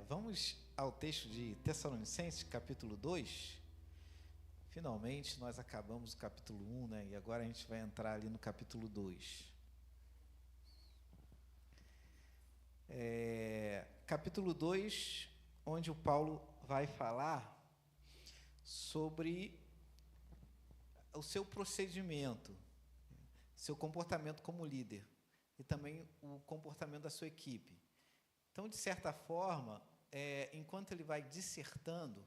Vamos ao texto de Tessalonicenses, capítulo 2. Finalmente, nós acabamos o capítulo 1, né? E agora a gente vai entrar ali no capítulo 2. Capítulo 2, onde o Paulo vai falar sobre o seu procedimento, seu comportamento como líder e também o comportamento da sua equipe. Então, de certa forma, enquanto ele vai dissertando,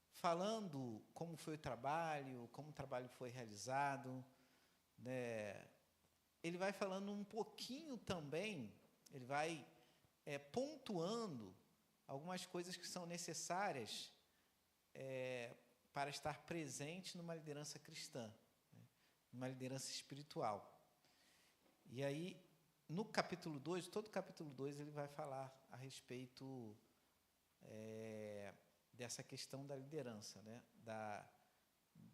falando como foi o trabalho, como o trabalho foi realizado, né, ele vai falando um pouquinho também, ele vai pontuando algumas coisas que são necessárias para estar presente numa liderança cristã, né, numa liderança espiritual. E aí, no capítulo 2, todo o capítulo 2, ele vai falar a respeito dessa questão da liderança, né?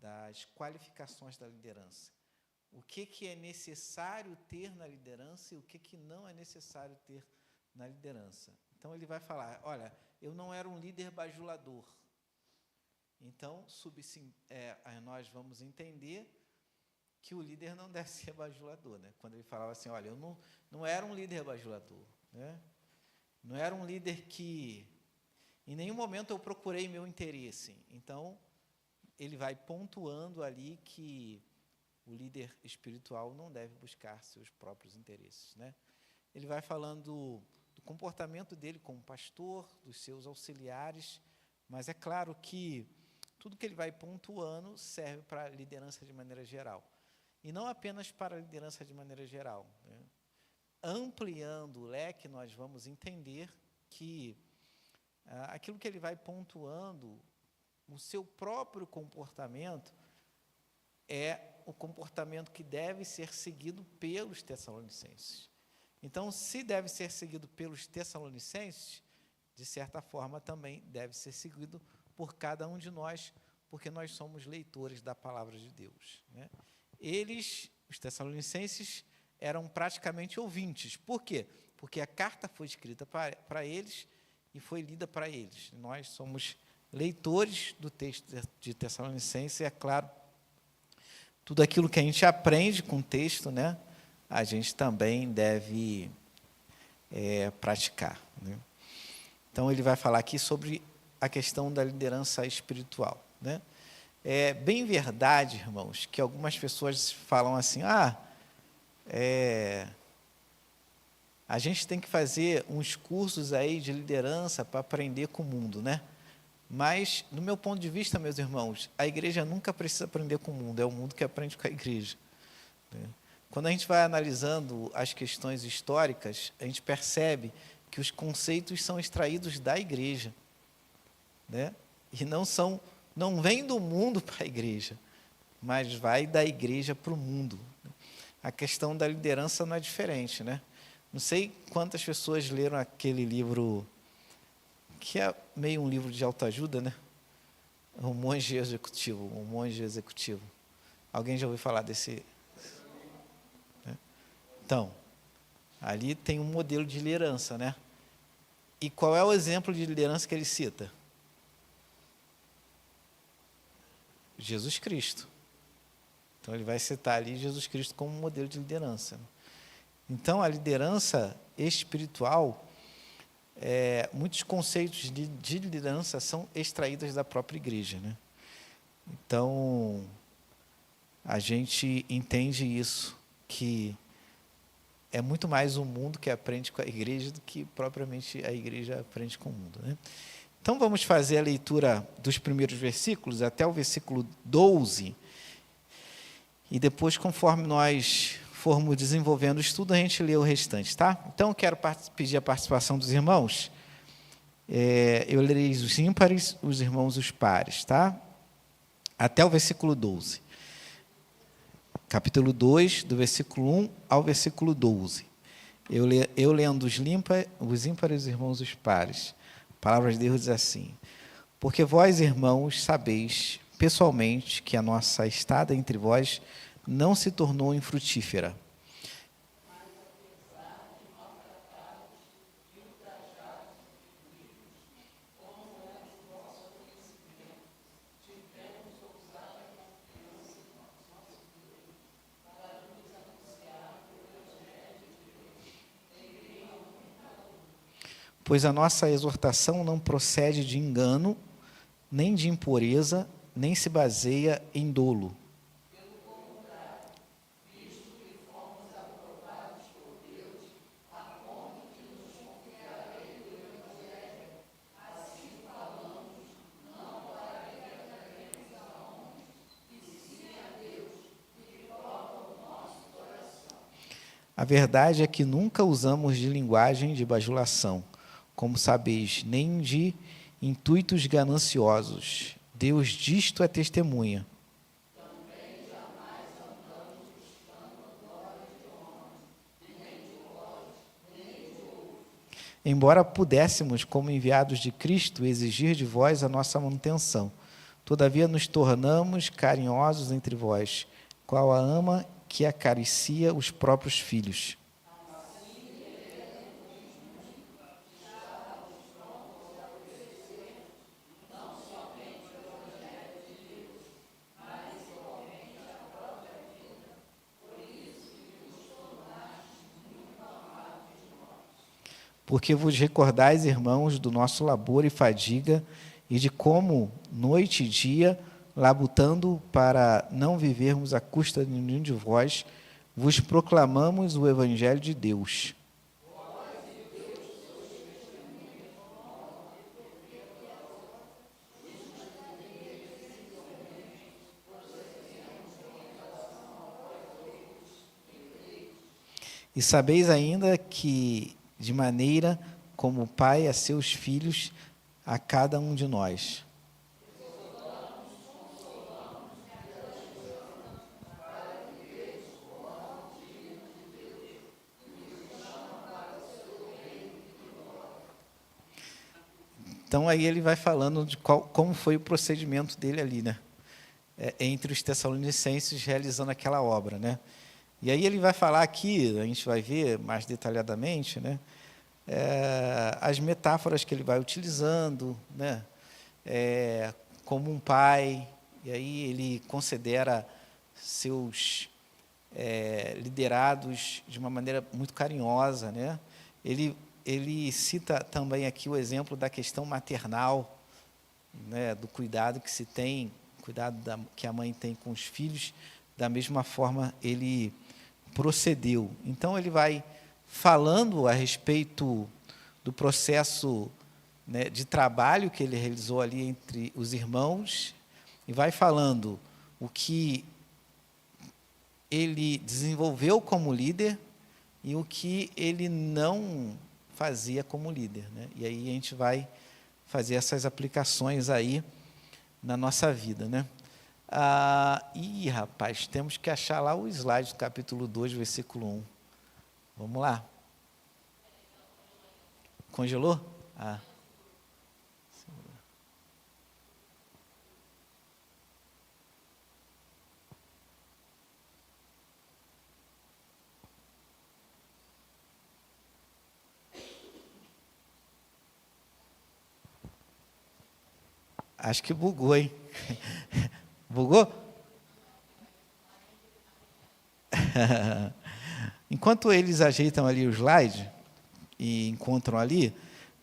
Das qualificações da liderança. O que é necessário ter na liderança e o que não é necessário ter na liderança. Então, ele vai falar, olha, eu não era um líder bajulador. Então, nós vamos entender que o líder não deve ser bajulador, né? Quando ele falava assim, olha, eu não era um líder bajulador, né? Não era um líder que, em nenhum momento eu procurei meu interesse. Então, ele vai pontuando ali que o líder espiritual não deve buscar seus próprios interesses, né? Ele vai falando do comportamento dele como pastor, dos seus auxiliares, mas é claro que tudo que ele vai pontuando serve para a liderança de maneira geral. E não apenas para a liderança de maneira geral, né? Ampliando o leque, nós vamos entender que aquilo que ele vai pontuando, o seu próprio comportamento, é o comportamento que deve ser seguido pelos tessalonicenses. Então, se deve ser seguido pelos tessalonicenses, de certa forma também deve ser seguido por cada um de nós, porque nós somos leitores da palavra de Deus, né? Eles, os tessalonicenses, eram praticamente ouvintes. Por quê? Porque a carta foi escrita para eles e foi lida para eles. Nós somos leitores do texto de Tessalonicenses, e, é claro, tudo aquilo que a gente aprende com o texto, né, a gente também deve praticar, né? Então, ele vai falar aqui sobre a questão da liderança espiritual, né? É bem verdade, irmãos, que algumas pessoas falam assim, a gente tem que fazer uns cursos aí de liderança para aprender com o mundo, né? Mas, no meu ponto de vista, meus irmãos, a igreja nunca precisa aprender com o mundo, é o mundo que aprende com a igreja, né? Quando a gente vai analisando as questões históricas, a gente percebe que os conceitos são extraídos da igreja, né? E não vem do mundo para a igreja, mas vai da igreja para o mundo. A questão da liderança não é diferente, né? Não sei quantas pessoas leram aquele livro, que é meio um livro de autoajuda, né? O Monge Executivo. Alguém já ouviu falar desse? Né? Então, ali tem um modelo de liderança, né? E qual é o exemplo de liderança que ele cita? Jesus Cristo. Então, ele vai citar ali Jesus Cristo como modelo de liderança. Então, a liderança espiritual, muitos conceitos de liderança são extraídos da própria igreja, né? Então, a gente entende isso, que é muito mais o mundo que aprende com a igreja do que propriamente a igreja aprende com o mundo, né? Então, vamos fazer a leitura dos primeiros versículos até o versículo 12, e depois, conforme nós formos desenvolvendo o estudo, a gente lê o restante, tá? Então, eu quero pedir a participação dos irmãos. Eu lerei os ímpares, os irmãos os pares, tá? Até o versículo 12. Capítulo 2, do versículo 1 ao versículo 12. Eu lendo os ímpares, os irmãos os pares. A palavra de Deus diz assim: porque vós, irmãos, sabeis pessoalmente que a nossa estada entre vós não se tornou infrutífera. Pois a nossa exortação não procede de engano, nem de impureza, nem se baseia em dolo. A verdade é que nunca usamos de linguagem de bajulação, como sabeis, nem de intuitos gananciosos. Deus disto é testemunha. Embora pudéssemos, como enviados de Cristo, exigir de vós a nossa manutenção, todavia nos tornamos carinhosos entre vós, qual a ama que acaricia os próprios filhos. Porque vos recordais, irmãos, do nosso labor e fadiga, e de como, noite e dia, labutando para não vivermos à custa de nenhum de vós, vos proclamamos o Evangelho de Deus. E sabeis ainda que, de maneira como o Pai a seus filhos, a cada um de nós. Então, aí ele vai falando de como foi o procedimento dele ali, né? Entre os tessalonicenses realizando aquela obra, né? E aí ele vai falar aqui, a gente vai ver mais detalhadamente, né? As metáforas que ele vai utilizando, né? Como um pai, e aí ele considera seus liderados de uma maneira muito carinhosa, né? Ele cita também aqui o exemplo da questão maternal, né? Do cuidado que se tem, cuidado que a mãe tem com os filhos, da mesma forma ele procedeu. Então, ele vai falando a respeito do processo, né, de trabalho que ele realizou ali entre os irmãos, e vai falando o que ele desenvolveu como líder e o que ele não fazia como líder, né? E aí a gente vai fazer essas aplicações aí na nossa vida, né? Rapaz, temos que achar lá o slide do capítulo 2, versículo 1. Vamos lá. Congelou? Acho que bugou, hein? Bugou? Enquanto eles ajeitam ali o slide e encontram ali,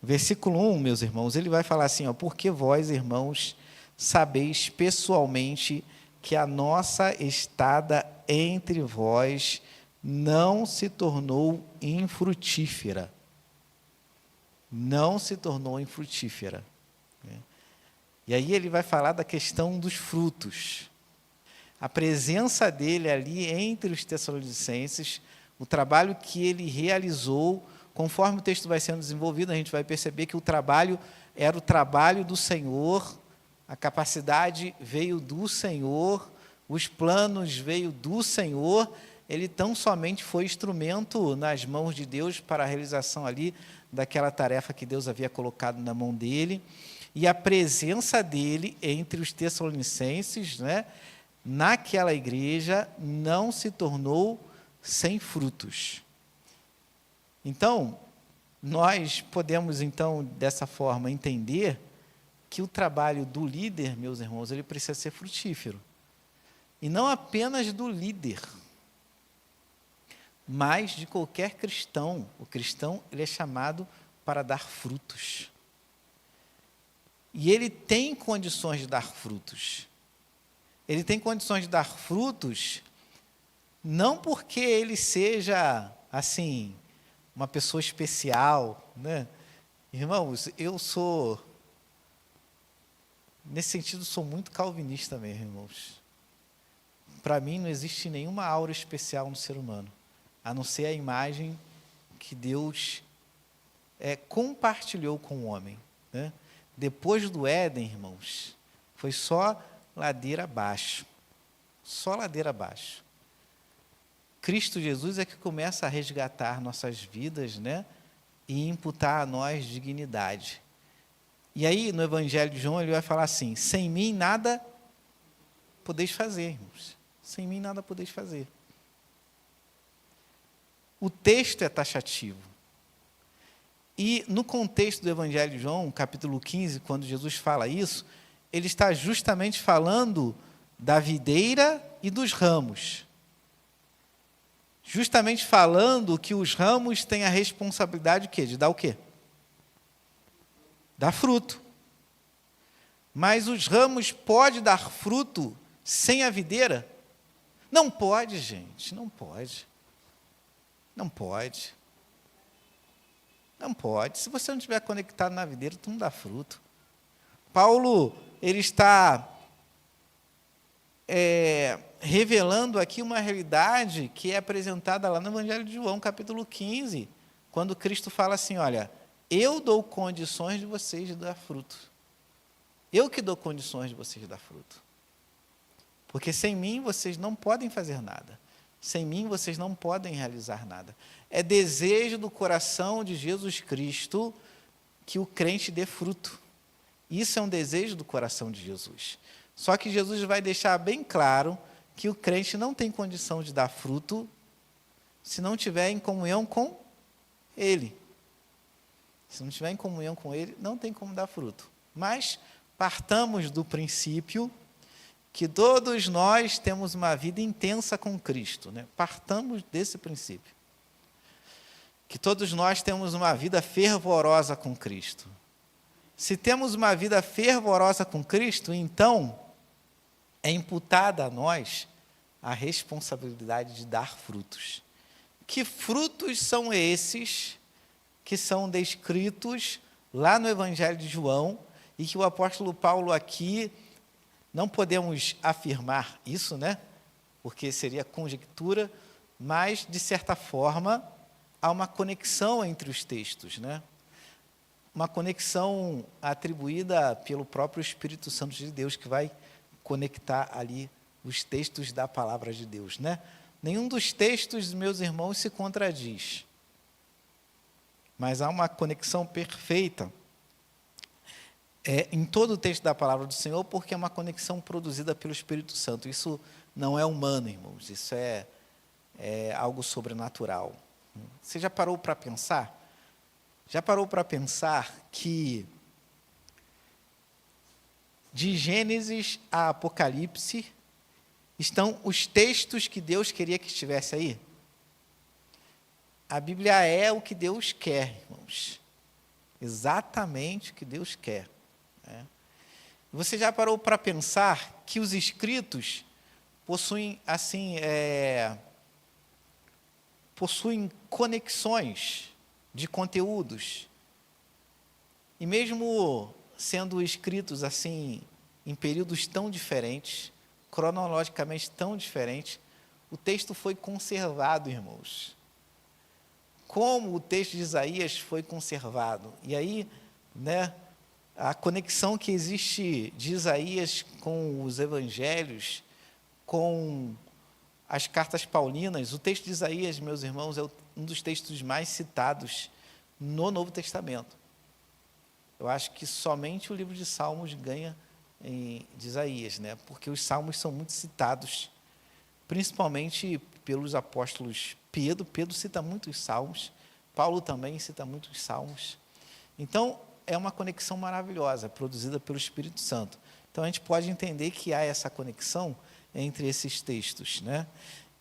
versículo 1, meus irmãos, ele vai falar assim, ó, porque vós, irmãos, sabeis pessoalmente que a nossa estada entre vós não se tornou infrutífera. Não se tornou infrutífera. E aí ele vai falar da questão dos frutos. A presença dele ali entre os tessalonicenses, o trabalho que ele realizou, conforme o texto vai sendo desenvolvido, a gente vai perceber que o trabalho era o trabalho do Senhor, a capacidade veio do Senhor, os planos veio do Senhor, ele tão somente foi instrumento nas mãos de Deus para a realização ali daquela tarefa que Deus havia colocado na mão dele. E a presença dele entre os tessalonicenses, né, naquela igreja, não se tornou sem frutos. Então, nós podemos, então, dessa forma, entender que o trabalho do líder, meus irmãos, ele precisa ser frutífero. E não apenas do líder, mas de qualquer cristão. O cristão, ele é chamado para dar frutos. E ele tem condições de dar frutos. Ele tem condições de dar frutos não porque ele seja, assim, uma pessoa especial, né? Irmãos, nesse sentido, sou muito calvinista mesmo, irmãos. Para mim, não existe nenhuma aura especial no ser humano, a não ser a imagem que Deus compartilhou com o homem, né? Depois do Éden, irmãos, foi só ladeira abaixo. Só ladeira abaixo. Cristo Jesus é que começa a resgatar nossas vidas, né? E imputar a nós dignidade. E aí, no Evangelho de João, ele vai falar assim: sem mim nada podeis fazer, irmãos. Sem mim nada podeis fazer. O texto é taxativo. E no contexto do Evangelho de João, capítulo 15, quando Jesus fala isso, ele está justamente falando da videira e dos ramos. Justamente falando que os ramos têm a responsabilidade de quê? De dar o quê? Dar fruto. Mas os ramos podem dar fruto sem a videira? Não pode, gente, não pode. Não pode. Não pode. Se você não estiver conectado na videira, tu não dá fruto. Paulo, ele está revelando aqui uma realidade que é apresentada lá no Evangelho de João, capítulo 15, quando Cristo fala assim: olha, eu dou condições de vocês de dar fruto. Eu que dou condições de vocês de dar fruto. Porque sem mim vocês não podem fazer nada. Sem mim vocês não podem realizar nada. É desejo do coração de Jesus Cristo que o crente dê fruto. Isso é um desejo do coração de Jesus. Só que Jesus vai deixar bem claro que o crente não tem condição de dar fruto se não estiver em comunhão com Ele. Se não estiver em comunhão com Ele, não tem como dar fruto. Mas partamos do princípio que todos nós temos uma vida intensa com Cristo, né? Partamos desse princípio. Que todos nós temos uma vida fervorosa com Cristo. Se temos uma vida fervorosa com Cristo, então é imputada a nós a responsabilidade de dar frutos. Que frutos são esses que são descritos lá no Evangelho de João e que o apóstolo Paulo aqui, não podemos afirmar isso, né? Porque seria conjectura, mas, de certa forma, há uma conexão entre os textos, né? Uma conexão atribuída pelo próprio Espírito Santo de Deus, que vai conectar ali os textos da palavra de Deus, né? Nenhum dos textos, meus irmãos, se contradiz. Mas há uma conexão perfeita em todo o texto da palavra do Senhor, porque é uma conexão produzida pelo Espírito Santo. Isso não é humano, irmãos, isso é algo sobrenatural. Você já parou para pensar? Já parou para pensar que de Gênesis a Apocalipse estão os textos que Deus queria que estivesse aí? A Bíblia é o que Deus quer, irmãos. Exatamente o que Deus quer. Né? Você já parou para pensar que os escritos possuem, assim, possuem conexões de conteúdos? E mesmo sendo escritos assim em períodos tão diferentes, cronologicamente tão diferentes, o texto foi conservado, irmãos. Como o texto de Isaías foi conservado. E aí, né, a conexão que existe de Isaías com os evangelhos, com as cartas paulinas, o texto de Isaías, meus irmãos, é um dos textos mais citados no Novo Testamento. Eu acho que somente o livro de Salmos ganha de Isaías, né? Porque os Salmos são muito citados, principalmente pelos apóstolos Pedro. Pedro cita muitos Salmos, Paulo também cita muitos Salmos. Então, é uma conexão maravilhosa, produzida pelo Espírito Santo. Então, a gente pode entender que há essa conexão entre esses textos, né?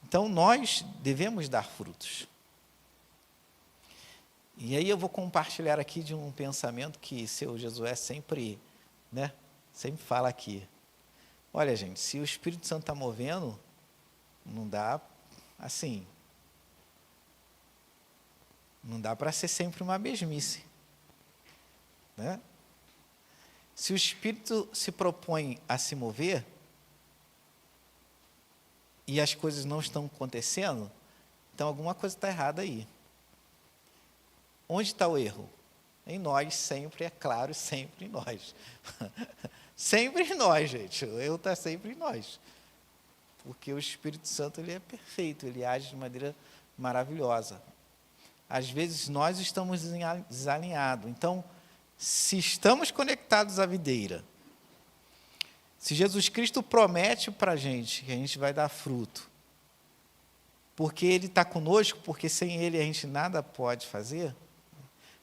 Então, nós devemos dar frutos. E aí eu vou compartilhar aqui de um pensamento que seu Josué sempre, né, sempre fala aqui. Olha, gente, se o Espírito Santo está movendo, não dá assim, não dá para ser sempre uma mesmice, né? Se o Espírito se propõe a se mover e as coisas não estão acontecendo, então alguma coisa está errada aí. Onde está o erro? Em nós, sempre, é claro, sempre em nós. Sempre em nós, gente. O erro está sempre em nós. Porque o Espírito Santo ele é perfeito, ele age de maneira maravilhosa. Às vezes nós estamos desalinhados. Então, se estamos conectados à videira, se Jesus Cristo promete para a gente que a gente vai dar fruto, porque Ele está conosco, porque sem Ele a gente nada pode fazer,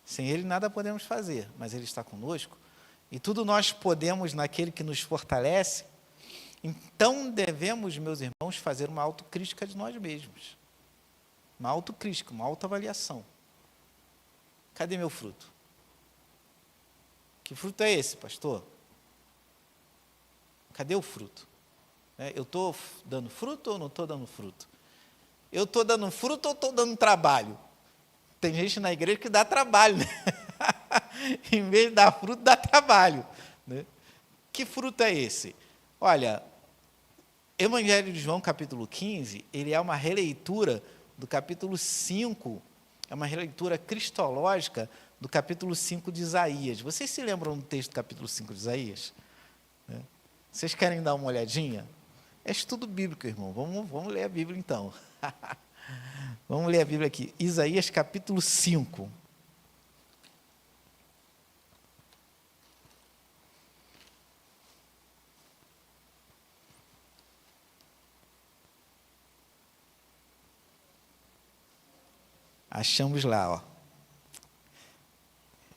sem Ele nada podemos fazer, mas Ele está conosco, e tudo nós podemos naquele que nos fortalece, então devemos, meus irmãos, fazer uma autocrítica de nós mesmos. Uma autocrítica, uma autoavaliação. Cadê meu fruto? Que fruto é esse, pastor? Cadê o fruto? Eu estou dando fruto ou não estou dando fruto? Eu estou dando fruto ou estou dando trabalho? Tem gente na igreja que dá trabalho, né? Em vez de dar fruto, dá trabalho, né? Que fruto é esse? Olha, Evangelho de João, capítulo 15, ele é uma releitura do capítulo 5, é uma releitura cristológica do capítulo 5 de Isaías. Vocês se lembram do texto do capítulo 5 de Isaías? Vocês querem dar uma olhadinha? É estudo bíblico, irmão. Vamos ler a Bíblia, então. Vamos ler a Bíblia aqui. Isaías, capítulo 5. Achamos lá, ó.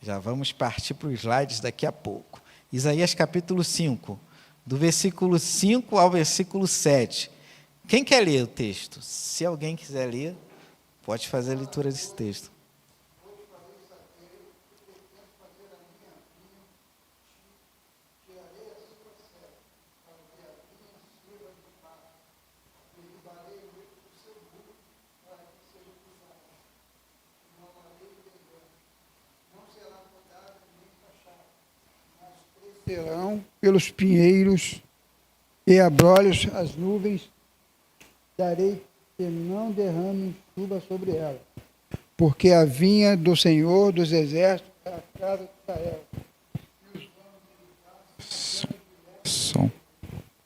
Já vamos partir para os slides daqui a pouco. Isaías capítulo 5, do versículo 5 ao versículo 7. Quem quer ler o texto? Se alguém quiser ler, pode fazer a leitura desse texto. Pelos pinheiros e abrolhos as nuvens, darei que não derrame chuva sobre ela, porque a vinha do Senhor dos Exércitos é a casa de Israel.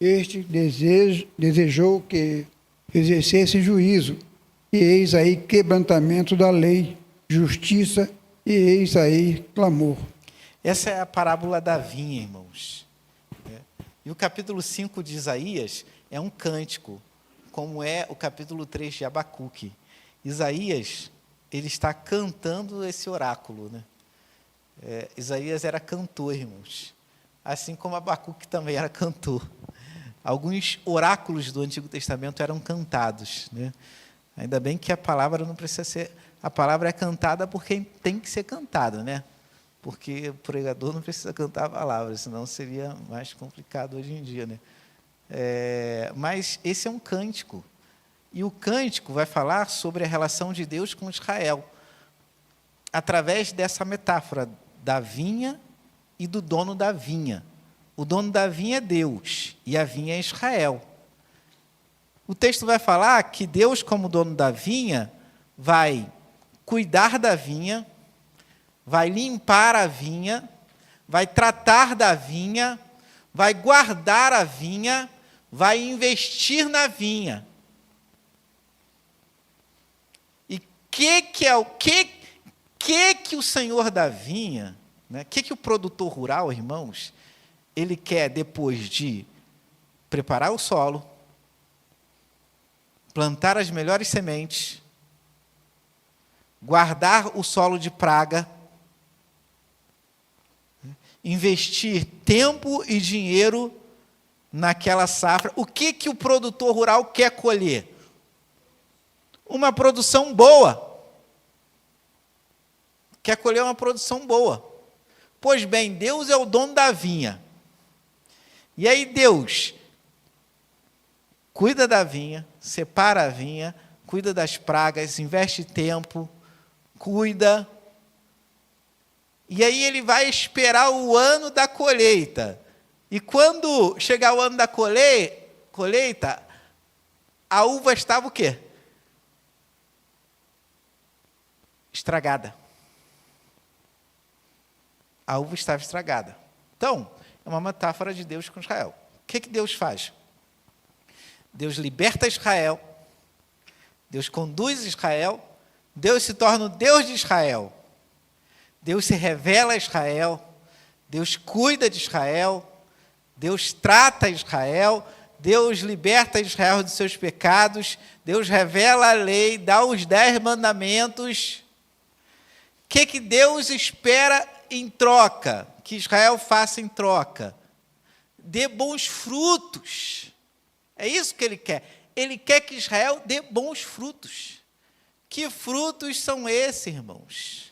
Este desejou que exercesse juízo, e eis aí quebrantamento da lei, justiça, e eis aí clamor. Essa é a parábola da vinha, irmãos. E o capítulo 5 de Isaías é um cântico, como é o capítulo 3 de Abacuque. Isaías, ele está cantando esse oráculo, né? Isaías era cantor, irmãos. Assim como Abacuque também era cantor. Alguns oráculos do Antigo Testamento eram cantados, né? Ainda bem que a palavra não precisa ser... A palavra é cantada porque tem que ser cantada, né? Porque o pregador não precisa cantar a palavra, senão seria mais complicado hoje em dia, né? Mas esse é um cântico. E o cântico vai falar sobre a relação de Deus com Israel, através dessa metáfora da vinha e do dono da vinha. O dono da vinha é Deus, e a vinha é Israel. O texto vai falar que Deus, como dono da vinha, vai cuidar da vinha, vai limpar a vinha, vai tratar da vinha, vai guardar a vinha, vai investir na vinha. E que o senhor da vinha, né? Que o produtor rural, irmãos, ele quer, depois de preparar o solo, plantar as melhores sementes, guardar o solo de praga, investir tempo e dinheiro naquela safra. O que o produtor rural quer colher? Uma produção boa. quer colher uma produção boa. Pois bem, Deus é o dono da vinha. E aí Deus cuida da vinha, separa a vinha, cuida das pragas, investe tempo, cuida. E aí ele vai esperar o ano da colheita. E quando chegar o ano da colheita, a uva estava o quê? Estragada. A uva estava estragada. Então, é uma metáfora de Deus com Israel. O que Deus faz? Deus liberta Israel, Deus conduz Israel, Deus se torna o Deus de Israel. Deus se revela a Israel, Deus cuida de Israel, Deus trata Israel, Deus liberta Israel dos seus pecados, Deus revela a lei, dá os 10 mandamentos. O que Deus espera em troca? Que Israel faça em troca? Dê bons frutos. É isso que ele quer. Ele quer que Israel dê bons frutos. Que frutos são esses, irmãos?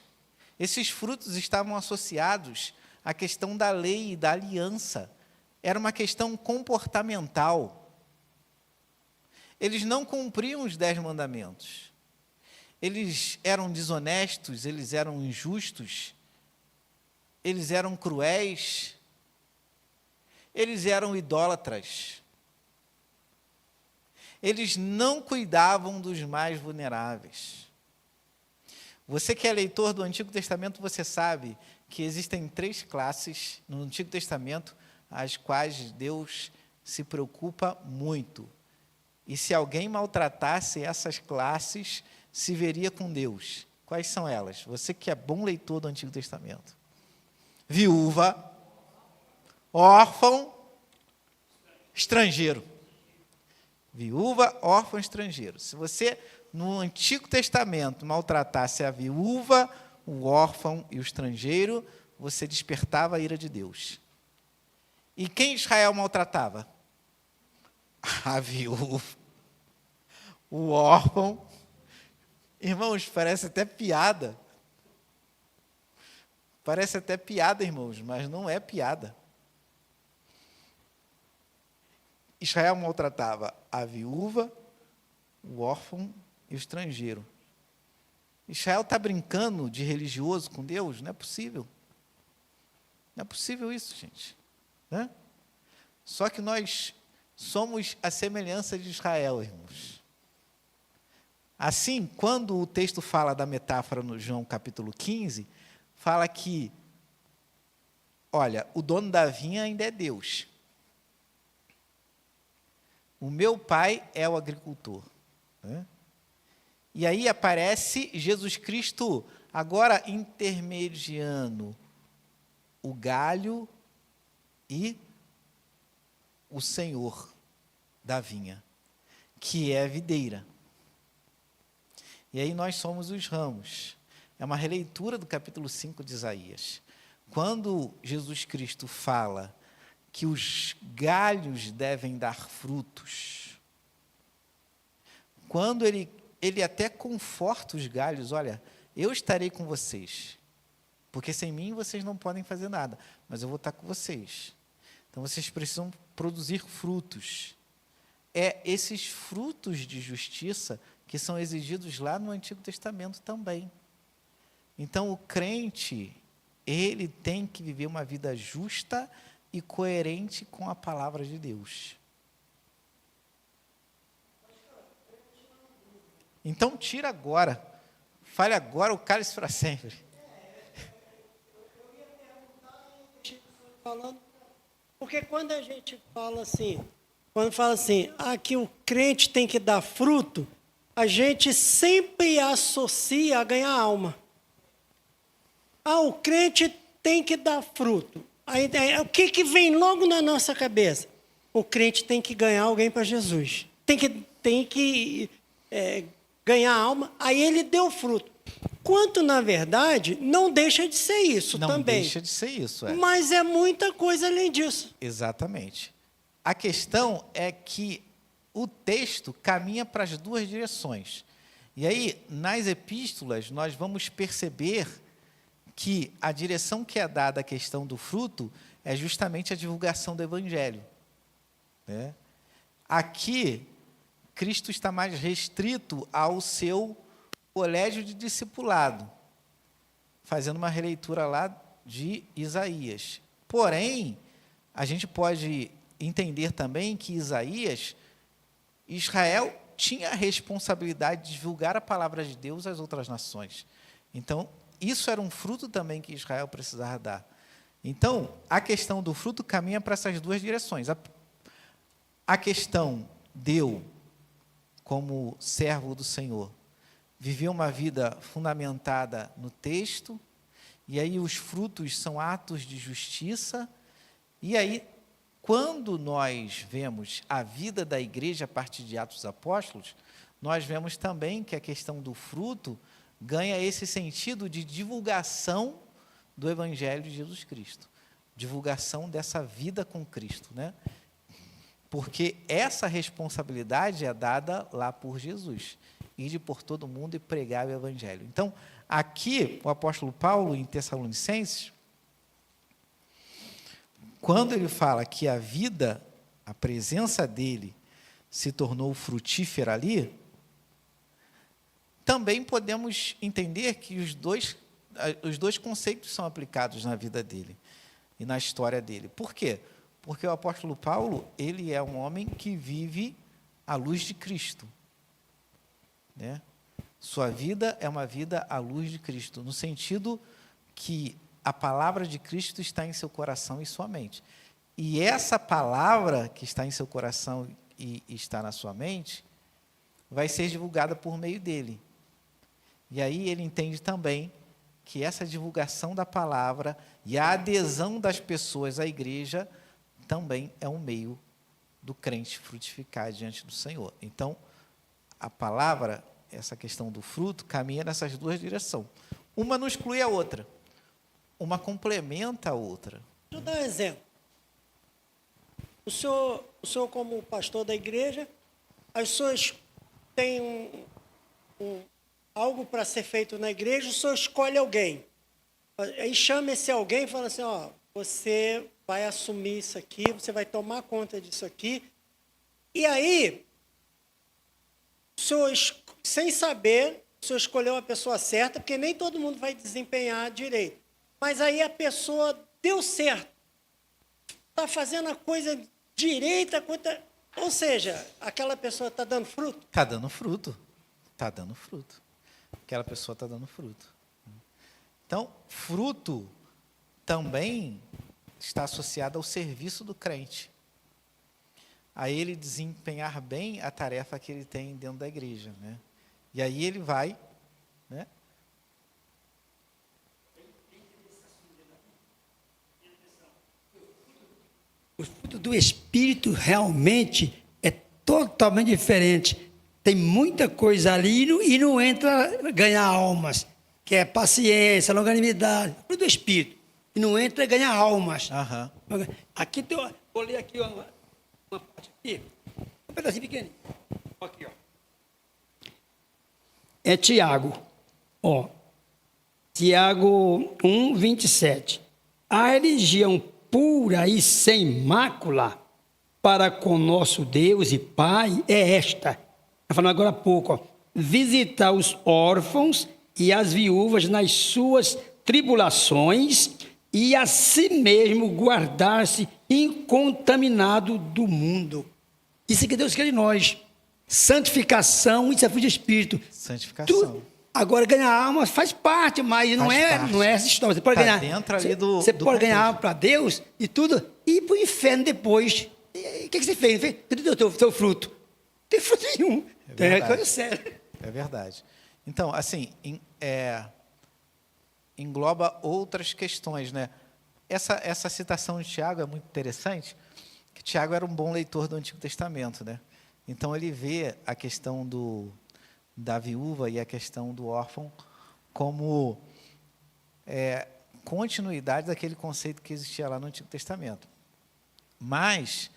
Esses frutos estavam associados à questão da lei e da aliança. Era uma questão comportamental. Eles não cumpriam os 10 mandamentos. Eles eram desonestos, eles eram injustos, eles eram cruéis, eles eram idólatras. Eles não cuidavam dos mais vulneráveis. Você que é leitor do Antigo Testamento, você sabe que existem 3 classes no Antigo Testamento as quais Deus se preocupa muito. E se alguém maltratasse essas classes, se veria com Deus. Quais são elas? Você que é bom leitor do Antigo Testamento. Viúva, órfão, estrangeiro. Viúva, órfão, estrangeiro. Se você, no Antigo Testamento, maltratasse a viúva, o órfão e o estrangeiro, você despertava a ira de Deus. E quem Israel maltratava? A viúva, o órfão. Irmãos, parece até piada. Parece até piada, irmãos, mas não é piada. Israel maltratava a viúva, o órfão e o estrangeiro. Israel está brincando de religioso com Deus? Não é possível. Não é possível isso, gente. Né? Só que nós somos a semelhança de Israel, irmãos. Assim, quando o texto fala da metáfora no João capítulo 15, fala que, olha, o dono da vinha ainda é Deus. O meu pai é o agricultor. Né? E aí aparece Jesus Cristo, agora intermediando o galho e o Senhor da vinha, que é a videira. E aí nós somos os ramos. É uma releitura do capítulo 5 de Isaías. Quando Jesus Cristo fala que os galhos devem dar frutos, quando ele até conforta os galhos, olha, eu estarei com vocês, porque sem mim vocês não podem fazer nada, mas eu vou estar com vocês. Então vocês precisam produzir frutos. É esses frutos de justiça que são exigidos lá no Antigo Testamento também. Então o crente, ele tem que viver uma vida justa e coerente com a palavra de Deus. Então tira agora, fale agora o cálice para sempre. Porque quando a gente fala assim, que o crente tem que dar fruto, a gente sempre associa a ganhar alma. O crente tem que dar fruto. Aí, o que vem logo na nossa cabeça? O crente tem que ganhar alguém para Jesus. Tem que ganhar alma. Aí ele deu fruto. Quanto, na verdade, não deixa de ser isso também. Não deixa de ser isso. É. Mas é muita coisa além disso. Exatamente. A questão é que o texto caminha para as duas direções. E aí, nas epístolas, nós vamos perceber que a direção que é dada à questão do fruto é justamente a divulgação do Evangelho, né? Aqui, Cristo está mais restrito ao seu colégio de discipulado, fazendo uma releitura lá de Isaías. Porém, a gente pode entender também que Israel tinha a responsabilidade de divulgar a palavra de Deus às outras nações. Então, isso era um fruto também que Israel precisava dar. Então, a questão do fruto caminha para essas duas direções. A questão de eu, como servo do Senhor, viver uma vida fundamentada no texto, e aí os frutos são atos de justiça, e aí, quando nós vemos a vida da igreja a partir de Atos dos Apóstolos, nós vemos também que a questão do fruto ganha esse sentido de divulgação do Evangelho de Jesus Cristo, divulgação dessa vida com Cristo, né? Porque essa responsabilidade é dada lá por Jesus, ide por todo mundo e pregar o Evangelho. Então, aqui, o apóstolo Paulo, em Tessalonicenses, quando ele fala que a vida, a presença dele, se tornou frutífera ali, também podemos entender que os dois conceitos são aplicados na vida dele e na história dele. Por quê? Porque o apóstolo Paulo, ele é um homem que vive à luz de Cristo, né? Sua vida é uma vida à luz de Cristo, no sentido que a palavra de Cristo está em seu coração e sua mente. E essa palavra que está em seu coração e está na sua mente, vai ser divulgada por meio dele. E aí ele entende também que essa divulgação da palavra e a adesão das pessoas à igreja também é um meio do crente frutificar diante do Senhor. Então, a palavra, essa questão do fruto, caminha nessas duas direções. Uma não exclui a outra. Uma complementa a outra. Deixa eu dar um exemplo. O senhor como pastor da igreja, as pessoas têm algo para ser feito na igreja, o senhor escolhe alguém. Aí chama esse alguém e fala assim, ó, você vai assumir isso aqui, você vai tomar conta disso aqui. E aí, o senhor, sem saber, o senhor escolheu a pessoa certa, porque nem todo mundo vai desempenhar direito. Mas aí a pessoa deu certo. Está fazendo a coisa direita, ou seja, aquela pessoa está dando fruto? Está dando fruto. Está dando fruto. Aquela pessoa está dando fruto. Então, fruto também está associado ao serviço do crente. A ele desempenhar bem a tarefa que ele tem dentro da igreja, né? E aí ele vai, né? O fruto do Espírito realmente é totalmente diferente. Tem muita coisa ali e não entra ganhar almas, que é paciência, longanimidade, fruto do Espírito. E não entra ganhar almas. Uhum. Aqui tem, vou ler aqui uma parte aqui, um pedacinho pequenininho. Aqui, ó. É Tiago, ó. Tiago 1, 27. A religião pura e sem mácula para com nosso Deus e Pai é esta. Está falando agora há pouco, ó. Visitar os órfãos e as viúvas nas suas tribulações e a si mesmo guardar-se incontaminado do mundo. Isso é que Deus quer de nós. Santificação, isso é fruto de Espírito. Santificação. Agora, ganhar alma faz parte, mas não é essa história. Você pode tá ganhar. Dentro ali do, você do pode contexto. ganhar alma para Deus e tudo, e ir para o inferno depois. O que você fez? Cadê o teu fruto? Não tem fruto nenhum. É coisa séria. É verdade. Então, assim, engloba outras questões, né? Essa citação de Tiago é muito interessante, que Tiago era um bom leitor do Antigo Testamento, né? Então, ele vê a questão da viúva e a questão do órfão como continuidade daquele conceito que existia lá no Antigo Testamento. Mas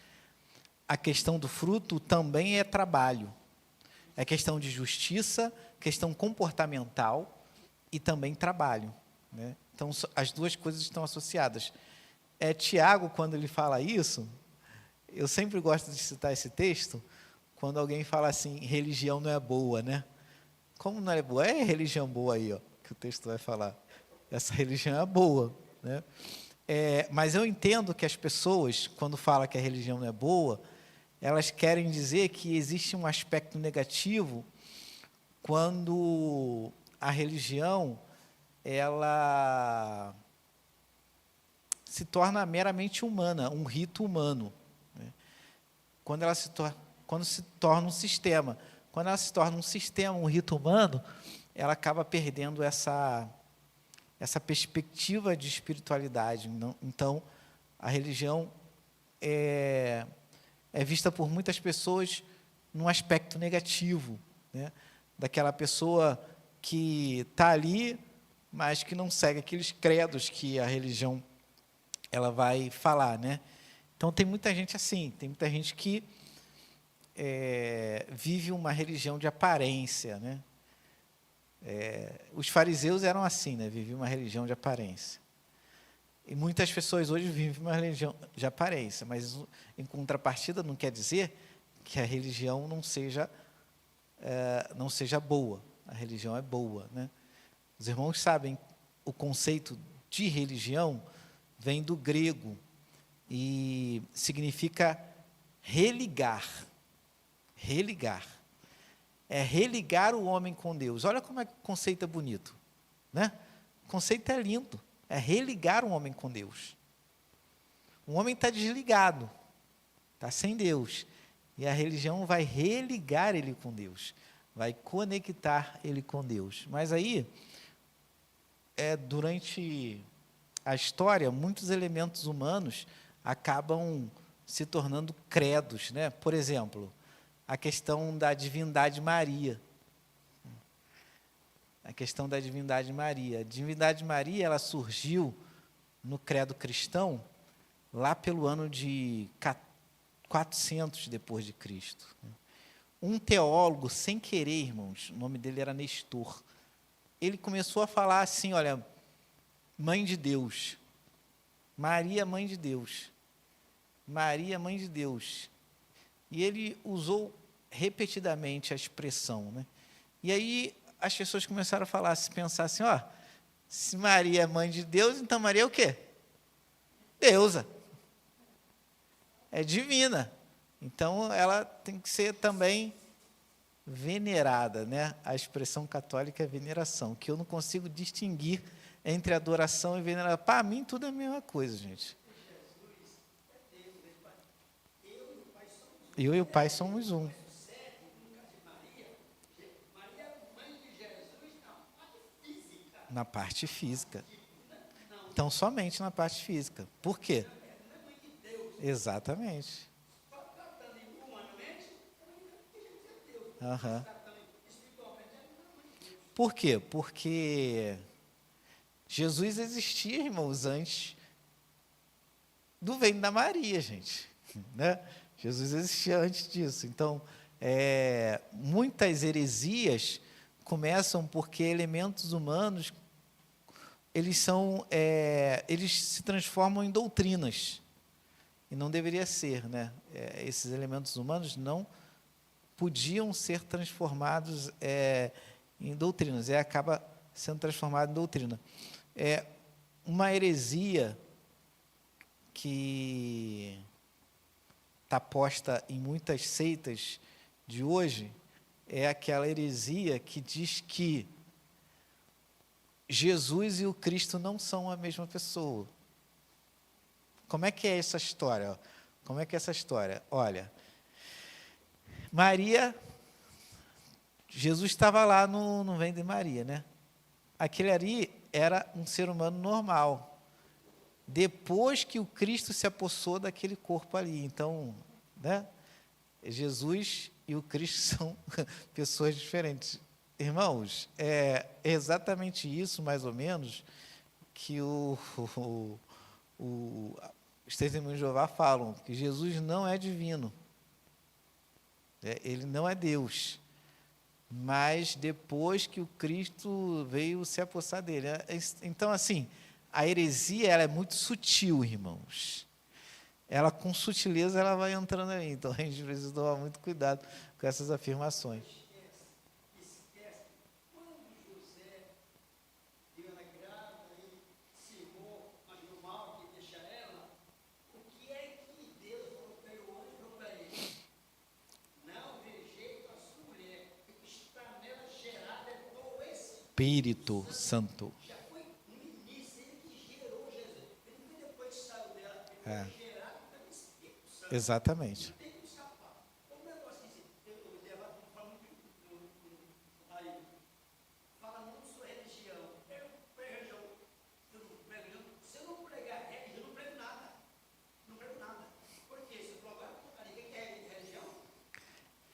a questão do fruto também é trabalho. É questão de justiça, questão comportamental e também trabalho, né? Então, as duas coisas estão associadas. Tiago, quando ele fala isso, eu sempre gosto de citar esse texto, quando alguém fala assim, religião não é boa, né? Como não é boa? É religião boa aí, ó, que o texto vai falar. Essa religião é boa, né? Mas eu entendo que as pessoas, quando falam que a religião não é boa, elas querem dizer que existe um aspecto negativo quando a religião ela se torna meramente humana, um rito humano, né? Quando se torna um sistema. Quando ela se torna um sistema, um rito humano, ela acaba perdendo essa perspectiva de espiritualidade. Então, a religião é vista por muitas pessoas num aspecto negativo, né? Daquela pessoa que está ali, mas que não segue aqueles credos que a religião ela vai falar, né? Então, tem muita gente assim, tem muita gente que vive uma religião de aparência, né? Os fariseus eram assim, né? Viviam uma religião de aparência. E muitas pessoas hoje vivem uma religião de aparência, mas, em contrapartida, não quer dizer que a religião não seja boa. A religião é boa, né? Os irmãos sabem, o conceito de religião vem do grego e significa religar. Religar. É religar o homem com Deus. Olha como é que o conceito é bonito, né? O conceito é lindo. É religar o homem com Deus. O homem está desligado, está sem Deus. E a religião vai religar ele com Deus, vai conectar ele com Deus. Mas aí, durante a história, muitos elementos humanos acabam se tornando credos, né? Por exemplo, a questão da divindade Maria. A questão da divindade Maria. A divindade Maria, ela surgiu no credo cristão lá pelo ano de 400 depois de Cristo. Um teólogo, sem querer, irmãos, o nome dele era Nestor, ele começou a falar assim, olha, mãe de Deus, Maria, mãe de Deus, Maria, mãe de Deus. E ele usou repetidamente a expressão, né? E aí as pessoas começaram a falar, se pensar assim, ó, se Maria é mãe de Deus, então Maria é o quê? Deusa. É divina. Então, ela tem que ser também venerada, né? A expressão católica é veneração, que eu não consigo distinguir entre adoração e veneração. Para mim, tudo é a mesma coisa, gente. Eu e o Pai somos um. Na parte física. Então, somente na parte física. Por quê? Exatamente. Uhum. Por quê? Porque Jesus existia, irmãos, antes do ventre da Maria, gente, né? Jesus existia antes disso. Então, muitas heresias começam porque elementos humanos eles se transformam em doutrinas e não deveria ser, né? Esses elementos humanos não podiam ser transformados em doutrinas, acaba sendo transformado em doutrina. Uma heresia que está posta em muitas seitas de hoje é aquela heresia que diz que Jesus e o Cristo não são a mesma pessoa. Como é que é essa história? Como é que é essa história? Olha, Maria, Jesus estava lá no ventre de Maria, né? Aquele ali era um ser humano normal. Depois que o Cristo se apossou daquele corpo ali. Então, né? Jesus e o Cristo são pessoas diferentes. Irmãos, é exatamente isso, mais ou menos, que os testemunhos de Jeová falam, que Jesus não é divino. Ele não é Deus. Mas depois que o Cristo veio se apossar dele. Então, assim, a heresia ela é muito sutil, irmãos. Ela, com sutileza, ela vai entrando aí. Então, a gente precisa tomar muito cuidado com essas afirmações. Espírito Santo. É. Exatamente.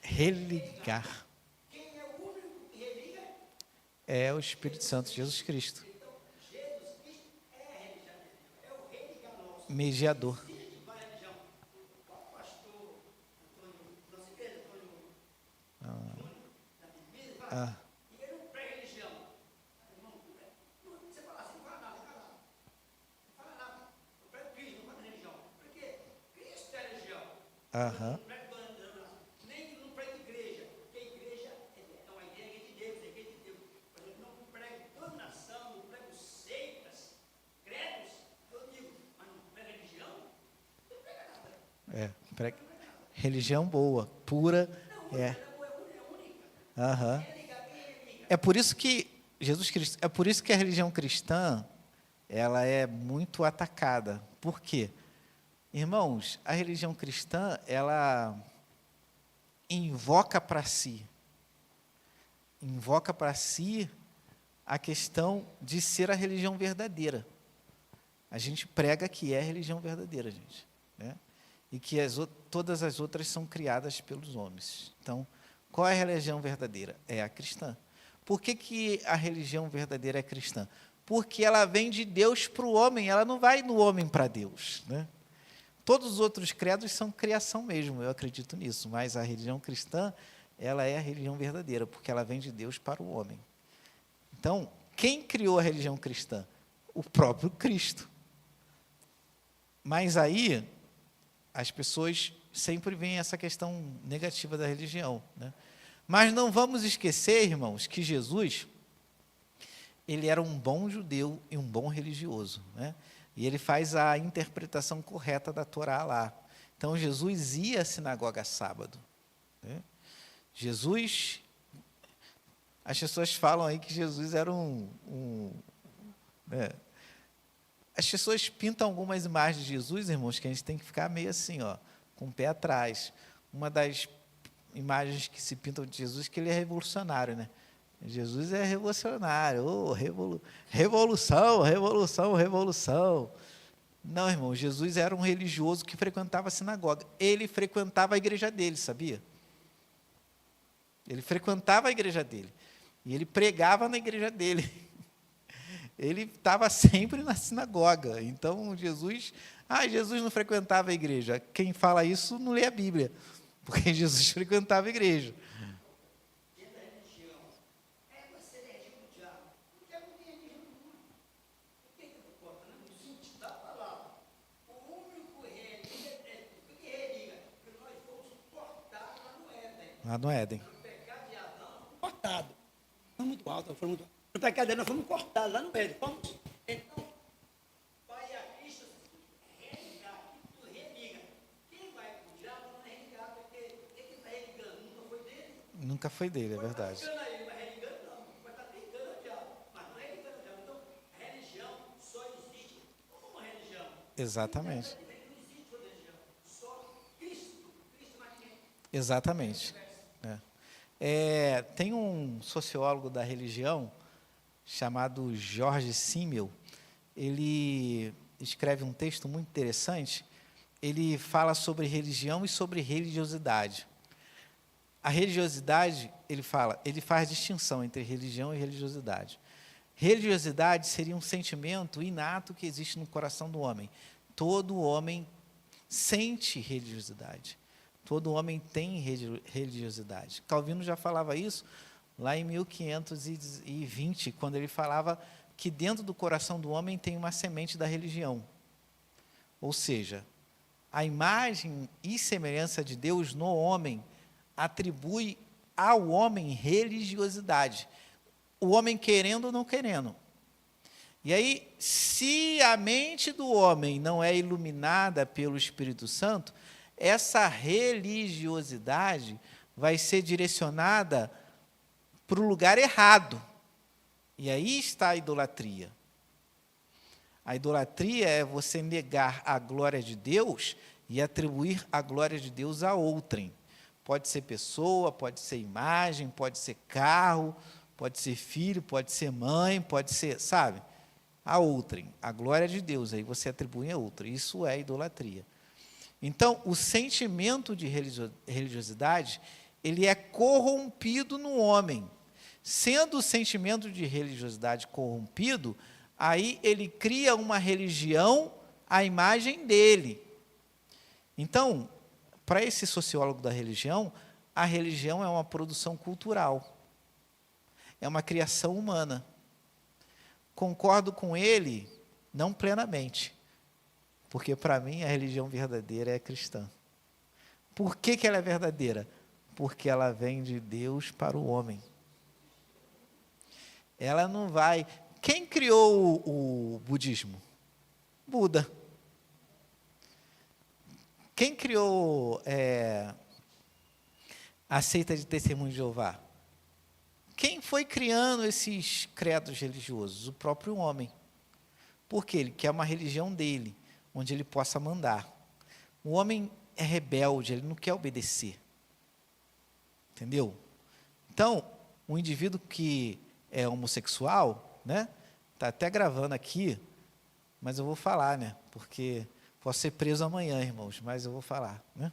Religar. É o Espírito Santo, Jesus Cristo. Mediador. Ah. Aham. Religião boa, pura, é. Aham. É por isso que Jesus Cristo, é por isso que a religião cristã, ela é muito atacada. Por quê? Irmãos, a religião cristã, ela invoca para si a questão de ser a religião verdadeira. A gente prega que é a religião verdadeira, gente, né? E que todas as outras são criadas pelos homens. Então, qual é a religião verdadeira? É a cristã. Por que a religião verdadeira é cristã? Porque ela vem de Deus para o homem, ela não vai do homem para Deus, né? Todos os outros credos são criação mesmo, eu acredito nisso, mas a religião cristã, ela é a religião verdadeira, porque ela vem de Deus para o homem. Então, quem criou a religião cristã? O próprio Cristo. Mas aí, as pessoas sempre veem essa questão negativa da religião, né? Mas não vamos esquecer, irmãos, que Jesus, ele era um bom judeu e um bom religioso, né? E ele faz a interpretação correta da Torá lá. Então, Jesus ia à sinagoga sábado, né? Jesus, as pessoas falam aí que Jesus era né? As pessoas pintam algumas imagens de Jesus, irmãos, que a gente tem que ficar meio assim, ó, com o pé atrás. Uma das imagens que se pintam de Jesus é que ele é revolucionário, né? Jesus é revolucionário, revolução, revolução, revolução. Não, irmão, Jesus era um religioso que frequentava a sinagoga. Ele frequentava a igreja dele, sabia? Ele frequentava a igreja dele. E ele pregava na igreja dele. Ele estava sempre na sinagoga. Então, Jesus não frequentava a igreja. Quem fala isso não lê a Bíblia, porque Jesus frequentava a igreja. Lá no Éden. Cortado. Foi muito alto, foi muito alto. No pecado dele, nós fomos cortados lá no Éden. Fomos. Então, vai a Cristo religar, tu religa. Quem vai para o diabo não é religado, porque ele está religando, nunca foi dele. Nunca foi dele, é verdade. Vai estar religando não, vai estar tentando o diabo, mas não é religando o diabo. Então, religião só existe como uma religião. Exatamente. Não existe outra religião, só Cristo mais ninguém. Exatamente. Tem um sociólogo da religião chamado George Simmel. Ele escreve um texto muito interessante. Ele fala sobre religião e sobre religiosidade. A religiosidade, ele faz distinção entre religião e religiosidade. Religiosidade seria um sentimento inato que existe no coração do homem. Todo homem sente religiosidade. Todo homem tem religiosidade. Calvino já falava isso lá em 1520, quando ele falava que dentro do coração do homem tem uma semente da religião. Ou seja, a imagem e semelhança de Deus no homem atribui ao homem religiosidade. O homem querendo ou não querendo. E aí, se a mente do homem não é iluminada pelo Espírito Santo, essa religiosidade vai ser direcionada para o lugar errado. E aí está a idolatria. A idolatria é você negar a glória de Deus e atribuir a glória de Deus a outrem. Pode ser pessoa, pode ser imagem, pode ser carro, pode ser filho, pode ser mãe, pode ser, sabe? A outrem, a glória de Deus, aí você atribui a outrem. Isso é idolatria. Então, o sentimento de religiosidade, ele é corrompido no homem. Sendo o sentimento de religiosidade corrompido, aí ele cria uma religião à imagem dele. Então, para esse sociólogo da religião, a religião é uma produção cultural. É uma criação humana. Concordo com ele, não plenamente, porque para mim a religião verdadeira é cristã. Por que ela é verdadeira? Porque ela vem de Deus para o homem. Ela não vai... Quem criou o budismo? Buda. Quem criou a seita de Testemunho de Jeová? Quem foi criando esses credos religiosos? O próprio homem. Porque ele quer uma religião dele, onde ele possa mandar. O homem é rebelde, ele não quer obedecer. Entendeu? Então, um indivíduo que é homossexual, né? Tá até gravando aqui, mas eu vou falar, né? Porque posso ser preso amanhã, irmãos, mas eu vou falar, né?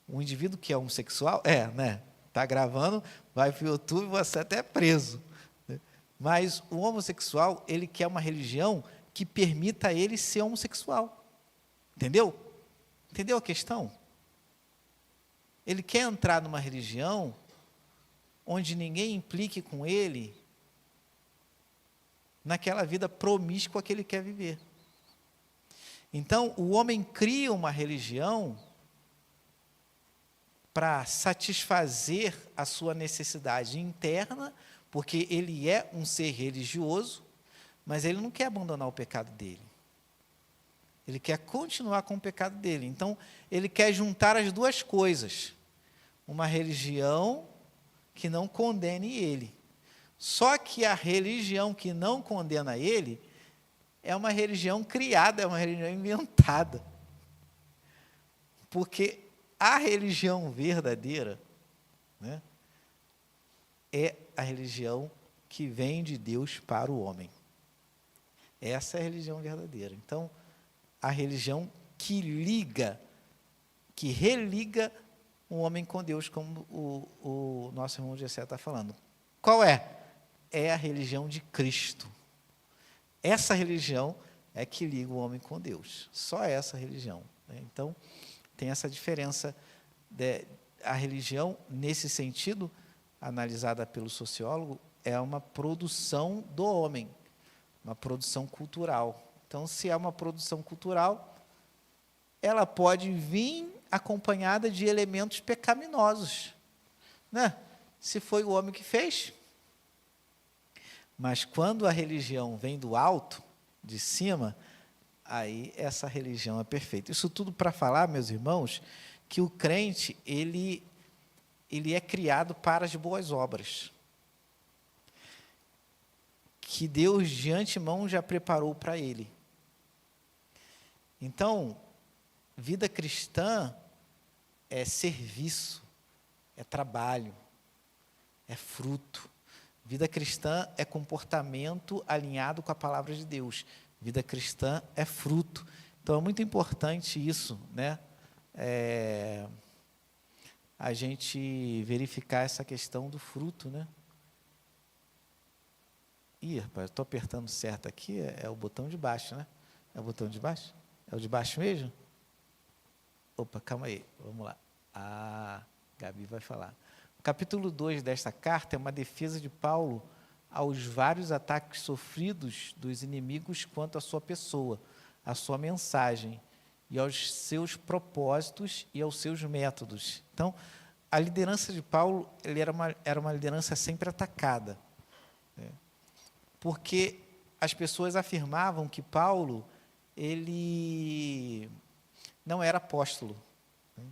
Um indivíduo que é homossexual, né? Tá gravando, vai para o YouTube, você até é preso. Né? Mas o homossexual, ele quer uma religião que permita ele ser homossexual. Entendeu? Entendeu a questão? Ele quer entrar numa religião onde ninguém implique com ele naquela vida promíscua que ele quer viver. Então, o homem cria uma religião para satisfazer a sua necessidade interna, porque ele é um ser religioso, mas ele não quer abandonar o pecado dele. Ele quer continuar com o pecado dele. Então, ele quer juntar as duas coisas. Uma religião que não condene ele. Só que a religião que não condena ele é uma religião criada, é uma religião inventada. Porque a religião verdadeira, né, é a religião que vem de Deus para o homem. Essa é a religião verdadeira. Então, a religião que liga, que religa o homem com Deus, como o nosso irmão Gessé está falando. Qual é? É a religião de Cristo. Essa religião é que liga o homem com Deus. Só essa religião. Né? Então, tem essa diferença. A religião, nesse sentido, analisada pelo sociólogo, é uma produção do homem, uma produção cultural. Então, se é uma produção cultural, ela pode vir acompanhada de elementos pecaminosos. Né? Se foi o homem que fez. Mas quando a religião vem do alto, de cima, aí essa religião é perfeita. Isso tudo para falar, meus irmãos, que o crente, ele é criado para as boas obras. Que Deus, de antemão, já preparou para ele. Então, vida cristã é serviço, é trabalho, é fruto. Vida cristã é comportamento alinhado com a palavra de Deus. Vida cristã é fruto. Então, é muito importante isso, né? A gente verificar essa questão do fruto, né? Ih, rapaz, eu estou apertando certo aqui, é o botão de baixo, né? É o botão de baixo? É o de baixo mesmo? Opa, calma aí, vamos lá. Gabi vai falar. O capítulo 2 desta carta é uma defesa de Paulo aos vários ataques sofridos dos inimigos quanto à sua pessoa, à sua mensagem e aos seus propósitos e aos seus métodos. Então, a liderança de Paulo ele era uma liderança sempre atacada, né? Porque as pessoas afirmavam que Paulo ele não era apóstolo, né?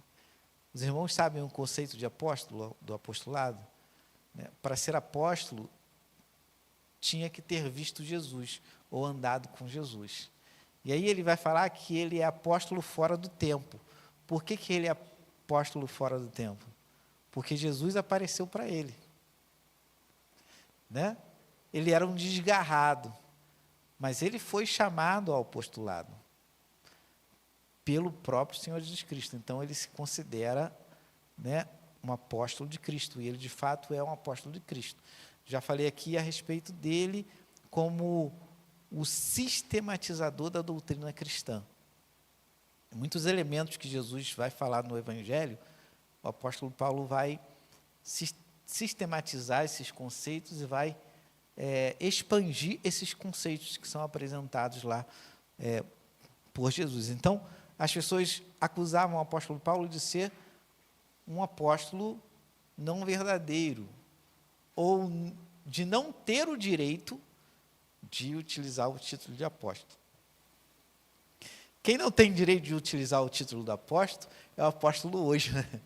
Os irmãos sabem o conceito de apóstolo, do apostolado, né? Para ser apóstolo, tinha que ter visto Jesus ou andado com Jesus. E aí ele vai falar que ele é apóstolo fora do tempo. Por que ele é apóstolo fora do tempo? Porque Jesus apareceu para ele, né? Ele era um desgarrado, mas ele foi chamado ao apostolado pelo próprio Senhor Jesus Cristo. Então ele se considera, né, um apóstolo de Cristo, e ele de fato é um apóstolo de Cristo. Já falei aqui a respeito dele como o sistematizador da doutrina cristã. Muitos elementos que Jesus vai falar no Evangelho, o apóstolo Paulo vai sistematizar esses conceitos e vai expandir esses conceitos que são apresentados lá por Jesus. Então, as pessoas acusavam o apóstolo Paulo de ser um apóstolo não verdadeiro, ou de não ter o direito de utilizar o título de apóstolo. Quem não tem direito de utilizar o título do apóstolo é o apóstolo hoje, né?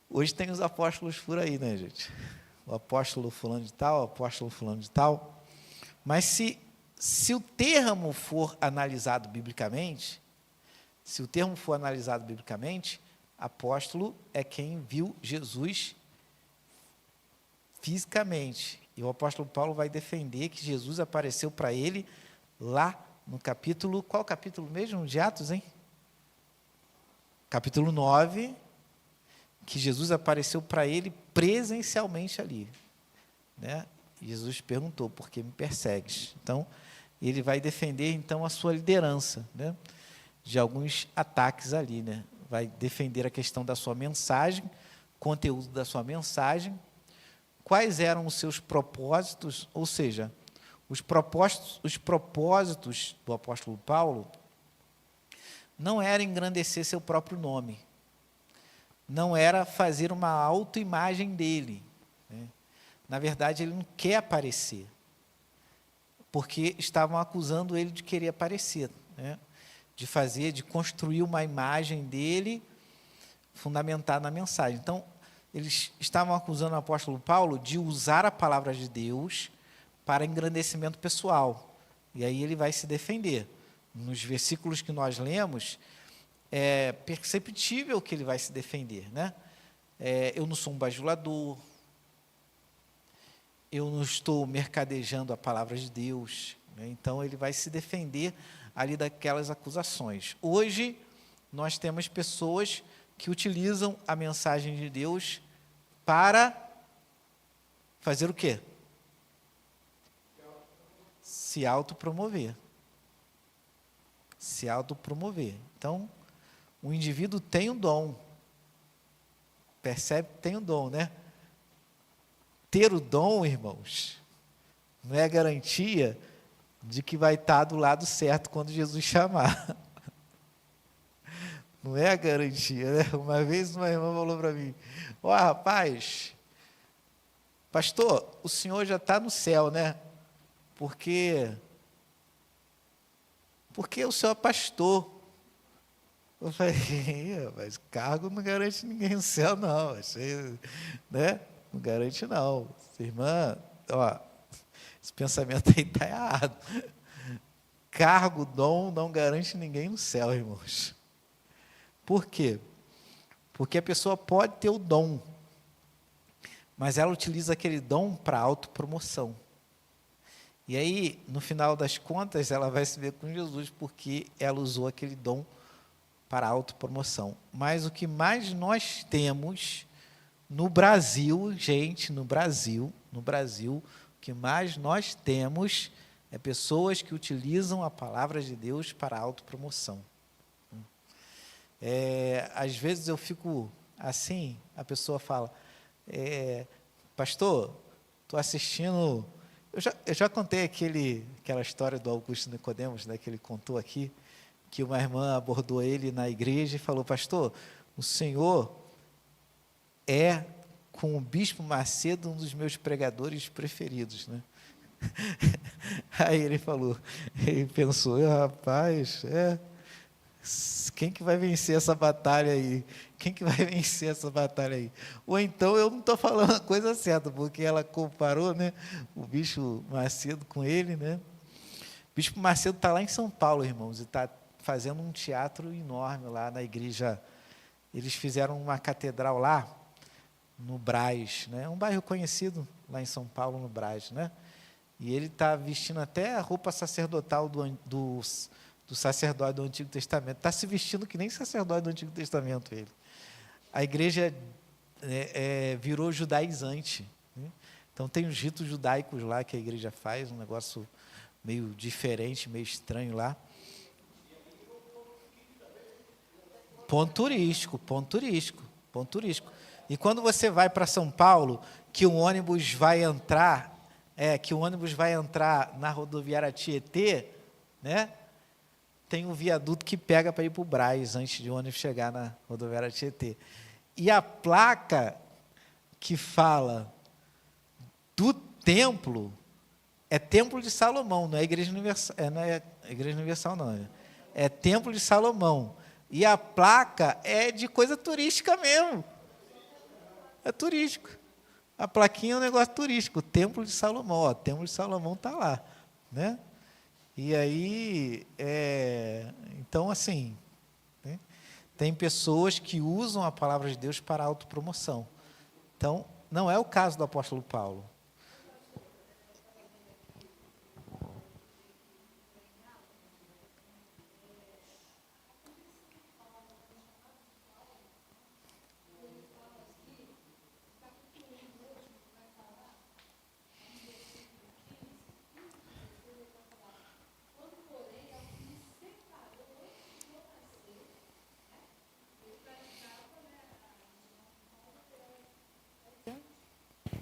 Hoje tem os apóstolos por aí, né, gente? O apóstolo fulano de tal, o apóstolo fulano de tal. Mas se o termo for analisado biblicamente, apóstolo é quem viu Jesus fisicamente. E o apóstolo Paulo vai defender que Jesus apareceu para ele lá no capítulo... Qual capítulo mesmo de Atos, hein? Capítulo 9, que Jesus apareceu para ele presencialmente ali, né? Jesus perguntou: por que me persegues? Então, ele vai defender então a sua liderança, né, de alguns ataques ali, né? Vai defender a questão da sua mensagem, conteúdo da sua mensagem, quais eram os seus propósitos, ou seja, os propósitos do apóstolo Paulo não era engrandecer seu próprio nome, não era fazer uma autoimagem dele, né? Na verdade, ele não quer aparecer, porque estavam acusando ele de querer aparecer, né? De construir uma imagem dele fundamentada na mensagem. Então, eles estavam acusando o apóstolo Paulo de usar a palavra de Deus para engrandecimento pessoal. E aí ele vai se defender. Nos versículos que nós lemos, é perceptível que ele vai se defender, né? Eu não sou um bajulador, eu não estou mercadejando a palavra de Deus, né? Então ele vai se defender ali daquelas acusações. Hoje, nós temos pessoas que utilizam a mensagem de Deus para fazer o quê? Se autopromover. Se autopromover. Então, o indivíduo tem um dom. Percebe que tem um dom, né? Ter o dom, irmãos, não é garantia de que vai estar do lado certo quando Jesus chamar. Não é a garantia, né? Uma vez uma irmã falou para mim: ó, rapaz, pastor, o senhor já está no céu, né? Porque o senhor é pastor. Eu falei: mas cargo não garante ninguém no céu, não. Você, né? Não garante, não. Irmã, ó, esse pensamento aí está errado. Cargo, dom, não garante ninguém no céu, irmãos. Por quê? Porque a pessoa pode ter o dom, mas ela utiliza aquele dom para autopromoção. E aí, no final das contas, ela vai se ver com Jesus, porque ela usou aquele dom para autopromoção. Mas o que mais nós temos no Brasil, gente, no Brasil, o que mais nós temos é pessoas que utilizam a palavra de Deus para autopromoção. Às vezes eu fico assim, a pessoa fala: pastor, estou assistindo. Eu já contei aquela história do Augusto Nicodemos, né, que ele contou aqui, que uma irmã abordou ele na igreja e falou: pastor, o senhor é, com o Bispo Macedo, um dos meus pregadores preferidos, né? Aí ele pensou, rapaz, quem que vai vencer essa batalha aí? Quem que vai vencer essa batalha aí? Ou então eu não estou falando a coisa certa, porque ela comparou, né, o Bispo Macedo com ele, né? O Bispo Macedo está lá em São Paulo, irmãos, e está fazendo um teatro enorme lá na igreja. Eles fizeram uma catedral lá, no Brás, né? Um bairro conhecido lá em São Paulo, no Brás, né? E ele está vestindo até a roupa sacerdotal do sacerdote do Antigo Testamento. Está se vestindo que nem sacerdote do Antigo Testamento ele. A igreja virou judaizante, né? Então tem os ritos judaicos lá que a igreja faz, um negócio meio diferente, meio estranho lá. Ponto turístico. E quando você vai para São Paulo, que o ônibus vai entrar na rodoviária Tietê, né? Tem um viaduto que pega para ir para o Brás, antes de o ônibus chegar na rodoviária Tietê. E a placa que fala do templo é Templo de Salomão, não é Igreja Universal, não é Igreja Universal, não. É Templo de Salomão. E a placa é de coisa turística mesmo. É turístico. A plaquinha é um negócio turístico. O Templo de Salomão. Ó, o Templo de Salomão está lá, né? E aí, então, assim, né? Tem pessoas que usam a palavra de Deus para autopromoção. Então, não é o caso do apóstolo Paulo.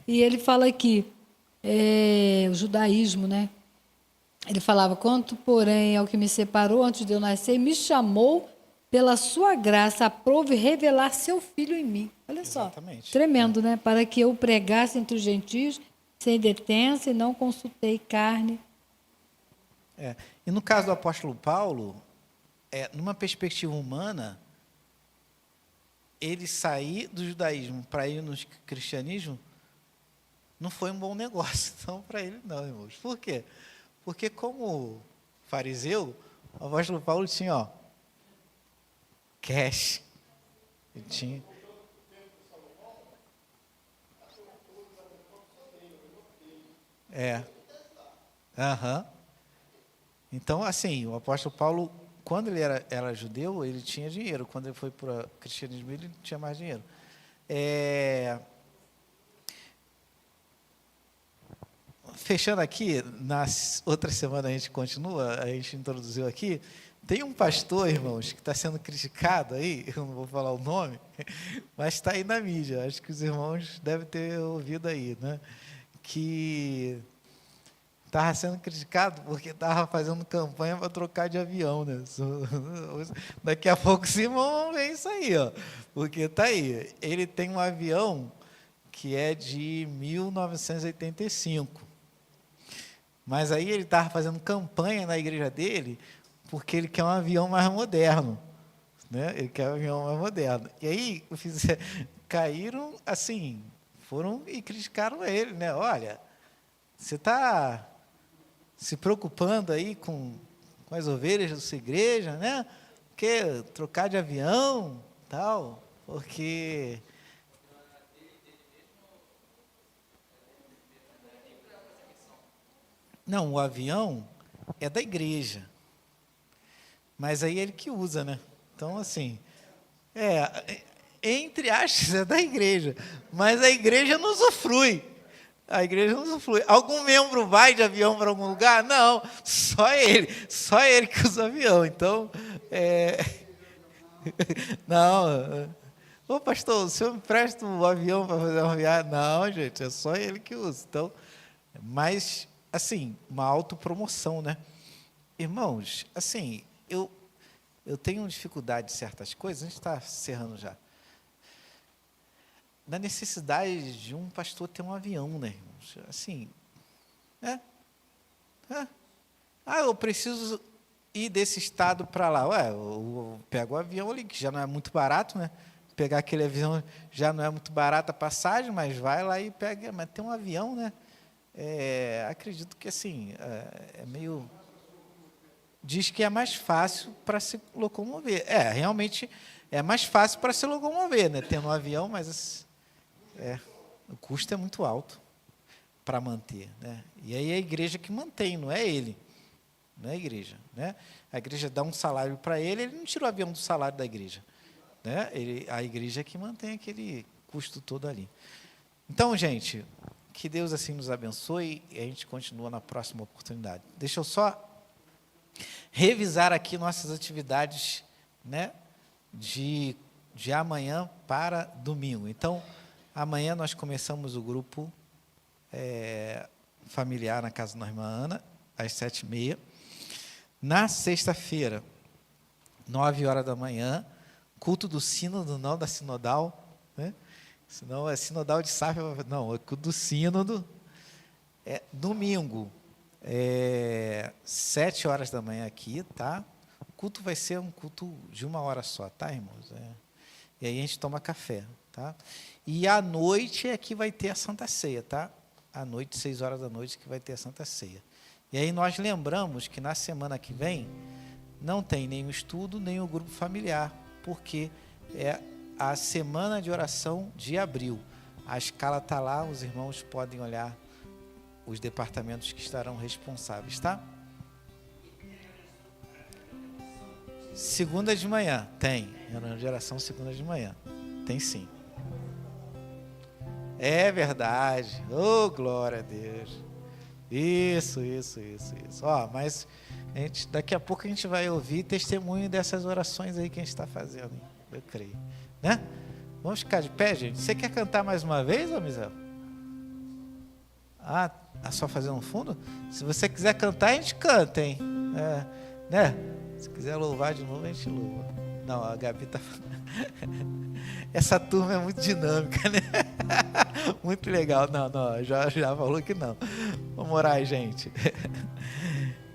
E ele fala aqui, o judaísmo, né? Ele falava: quanto, porém, ao que me separou antes de eu nascer, me chamou pela sua graça, aprove revelar seu filho em mim. Olha só, exatamente. Tremendo, né? Para que eu pregasse entre os gentios, sem detença, e não consultei carne. E no caso do apóstolo Paulo, numa perspectiva humana, ele sair do judaísmo para ir no cristianismo não foi um bom negócio, então, para ele não, irmãos. Por quê? Porque como fariseu, o apóstolo Paulo tinha, cash. Ele tinha. Então, assim, o apóstolo Paulo, quando ele era judeu, ele tinha dinheiro. Quando ele foi para o cristianismo, ele não tinha mais dinheiro. Fechando aqui, na outra semana a gente continua, a gente introduziu aqui, tem um pastor, irmãos, que está sendo criticado aí, eu não vou falar o nome, mas está aí na mídia, acho que os irmãos devem ter ouvido aí, né? Que estava sendo criticado porque estava fazendo campanha para trocar de avião, né? Daqui a pouco os irmãos vão ver isso aí, porque está aí, ele tem um avião que é de 1985, mas aí ele estava fazendo campanha na igreja dele porque ele quer um avião mais moderno, né? Ele quer um avião mais moderno. E aí caíram, assim, foram e criticaram ele, né? Olha, você está se preocupando aí com as ovelhas da sua igreja, né? Porque trocar de avião, tal, porque não, o avião é da igreja, mas aí ele que usa, né? Então, assim, entre aspas, é da igreja, mas a igreja não usufrui. A igreja não usufrui. Algum membro vai de avião para algum lugar? Não, só ele que usa avião. Então, não, Ô, pastor, o senhor me presta um avião para fazer uma viagem? Não, gente, é só ele que usa. Então, mas, assim, uma autopromoção, né? Irmãos, assim, eu tenho dificuldade de certas coisas, a gente está encerrando já. Da necessidade de um pastor ter um avião, né, irmãos? Assim, eu preciso ir desse estado para lá. Ué, eu pego o avião ali, que já não é muito barato, né? Pegar aquele avião já não é muito barato a passagem, mas vai lá e pega. Mas tem um avião, né? Acredito que, assim, é meio... Diz que é mais fácil para se locomover. Realmente é mais fácil para se locomover, né? Tendo um avião, mas o custo é muito alto para manter, né? E aí é a igreja que mantém, não é ele. Não é a igreja, né? A igreja dá um salário para ele não tira o avião do salário da igreja, né? A igreja é que mantém aquele custo todo ali. Então, gente, que Deus assim nos abençoe e a gente continua na próxima oportunidade. Deixa eu só revisar aqui nossas atividades, né, de amanhã para domingo. Então, amanhã nós começamos o grupo familiar na casa da irmã Ana, às 7h30. Na sexta-feira, 9h da manhã, culto do sínodo, não da sinodal, né? Senão é sinodal de Safra, não, é culto do sínodo. Domingo, 7h da manhã aqui, tá? O culto vai ser um culto de 1 hora só, tá, irmãos? E aí a gente toma café, tá? E à noite é que vai ter a Santa Ceia, tá? À noite, 6h da noite, que vai ter a Santa Ceia. E aí nós lembramos que na semana que vem não tem nem o estudo, nem o grupo familiar, porque é a semana de oração de abril. A escala está lá, os irmãos podem olhar os departamentos que estarão responsáveis, tá? Segunda de manhã, tem. Reunião de oração segunda de manhã. Tem sim. É verdade. Oh, glória a Deus. Isso. Mas daqui a pouco a gente vai ouvir testemunho dessas orações aí que a gente está fazendo. Eu creio. Né? Vamos ficar de pé, gente? Você quer cantar mais uma vez, ô Misael? Só fazer um fundo? Se você quiser cantar, a gente canta, hein? Né? Se quiser louvar de novo, a gente louva. Não, a Gabi tá... Essa turma é muito dinâmica, né? Muito legal. Não, já falou que não. Vamos orar, gente.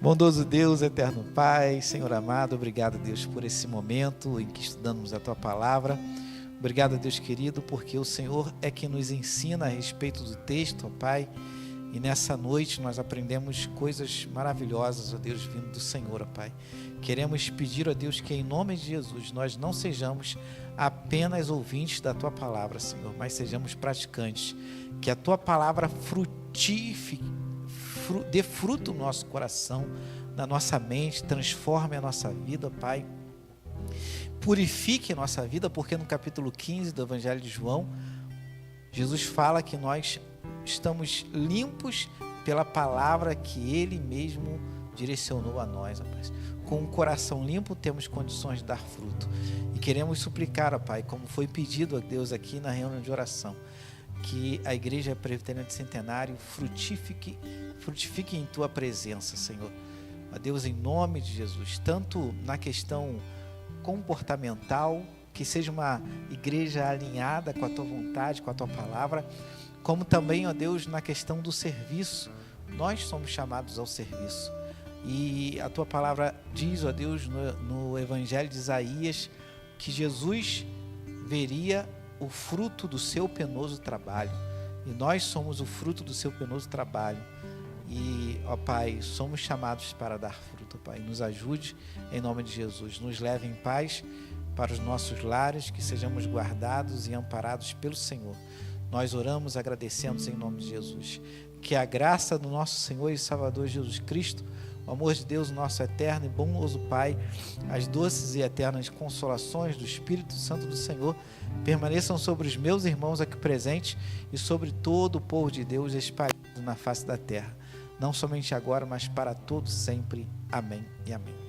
Bondoso Deus, eterno Pai, Senhor amado, obrigado, Deus, por esse momento em que estudamos a Tua Palavra. Obrigado, Deus querido, porque o Senhor é que nos ensina a respeito do texto, ó Pai. E nessa noite nós aprendemos coisas maravilhosas, ó Deus, vindo do Senhor, ó Pai. Queremos pedir, ó Deus, que em nome de Jesus nós não sejamos apenas ouvintes da Tua Palavra, Senhor, mas sejamos praticantes. Que a Tua Palavra frutifique, dê fruto no nosso coração, na nossa mente, transforme a nossa vida, ó Pai. Purifique a nossa vida, porque no capítulo 15 do Evangelho de João, Jesus fala que nós estamos limpos pela palavra que Ele mesmo direcionou a nós, ó Pai. Com o coração limpo temos condições de dar fruto. E queremos suplicar, ó Pai, como foi pedido a Deus aqui na reunião de oração, que a Igreja Presbiteriana de Centenário frutifique em Tua presença, Senhor. Ó Deus, em nome de Jesus, tanto na questão comportamental, que seja uma igreja alinhada com a Tua vontade, com a Tua palavra, como também, ó Deus, na questão do serviço. Nós somos chamados ao serviço. E a Tua palavra diz, ó Deus, no Evangelho de Isaías, que Jesus veria o fruto do seu penoso trabalho. E nós somos o fruto do seu penoso trabalho. E, ó Pai, somos chamados para dar fruto, Pai. Nos ajude, em nome de Jesus. Nos leve em paz para os nossos lares, que sejamos guardados e amparados pelo Senhor. Nós oramos, agradecemos em nome de Jesus. Que a graça do nosso Senhor e Salvador Jesus Cristo, o amor de Deus, nosso eterno e bondoso Pai, as doces e eternas consolações do Espírito Santo do Senhor, permaneçam sobre os meus irmãos aqui presentes e sobre todo o povo de Deus espalhado na face da terra. Não somente agora, mas para todos sempre. Amém e amém.